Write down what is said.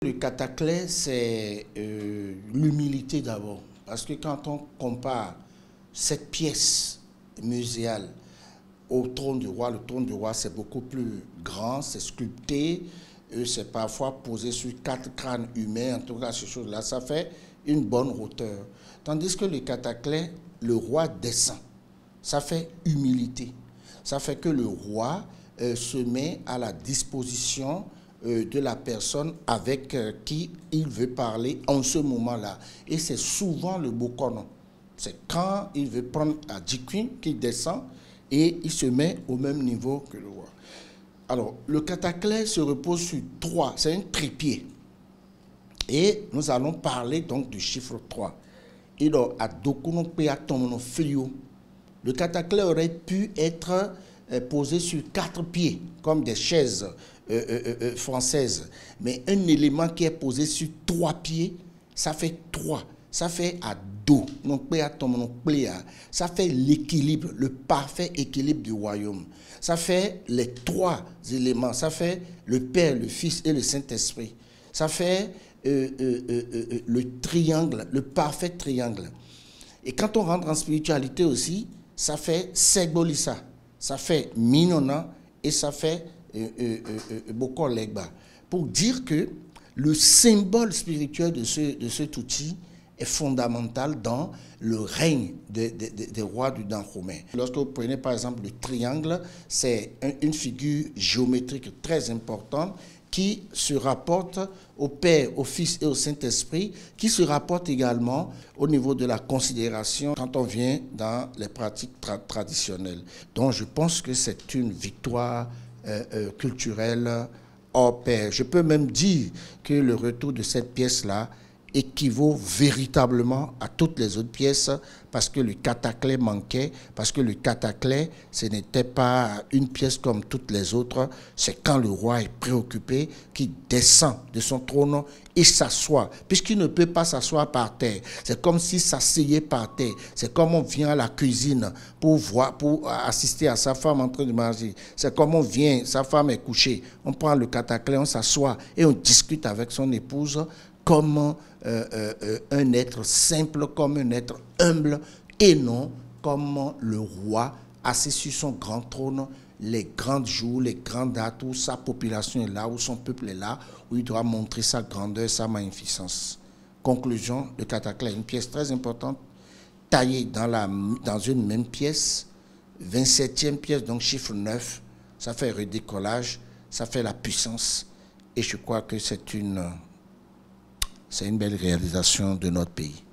Le cataclè, c'est l'humilité d'abord. Parce que quand on compare cette pièce muséale au trône du roi, le trône du roi, c'est beaucoup plus grand, c'est sculpté, c'est parfois posé sur 4 crânes humains, en tout cas, ces choses-là, ça fait une bonne hauteur. Tandis que le cataclè, le roi descend. Ça fait humilité. Ça fait que le roi se met à la disposition de la personne avec qui il veut parler en ce moment-là. Et c'est souvent le Bokono. C'est quand il veut prendre à Djikwin qu'il descend et il se met au même niveau que le roi. Alors, le cataclè se repose sur 3, c'est un trépied. Et nous allons parler donc du chiffre 3. Et donc, à Dokuno Peatomono Flio, le cataclè aurait pu être posé sur 4 pieds, comme des chaises françaises. Mais un élément qui est posé sur 3 pieds, ça fait 3. Ça fait à dos. Ça fait l'équilibre, le parfait équilibre du royaume. Ça fait les 3 éléments. Ça fait le Père, le Fils et le Saint-Esprit. Ça fait le triangle, le parfait triangle. Et quand on rentre en spiritualité aussi, ça fait Segbolissa, ça fait Minona et ça fait Boko Legba. Pour dire que le symbole spirituel de cet outil est fondamental dans le règne des rois du Dahomey. Lorsque vous prenez par exemple le triangle, c'est une figure géométrique très importante qui se rapporte au Père, au Fils et au Saint-Esprit, qui se rapporte également au niveau de la considération quand on vient dans les pratiques traditionnelles. Donc je pense que c'est une victoire culturelle hors pair. Je peux même dire que le retour de cette pièce-là équivaut véritablement à toutes les autres pièces parce que le cataclè manquait, parce que le cataclè, ce n'était pas une pièce comme toutes les autres, c'est quand le roi est préoccupé qu'il descend de son trône et s'assoit, puisqu'il ne peut pas s'asseoir par terre. C'est comme s'il s'asseyait par terre. C'est comme on vient à la cuisine pour assister à sa femme en train de manger. C'est comme on vient, sa femme est couchée, on prend le cataclè, on s'assoit et on discute avec son épouse comme un être simple, comme un être humble, et non comme le roi assis sur son grand trône, les grands jours, les grandes dates où sa population est là, où son peuple est là, où il doit montrer sa grandeur, sa magnificence. Conclusion, le cataclè est une pièce très importante, taillée dans une même pièce, 27e pièce, donc chiffre 9, ça fait redécollage, ça fait la puissance, et je crois que c'est une belle réalisation de notre pays.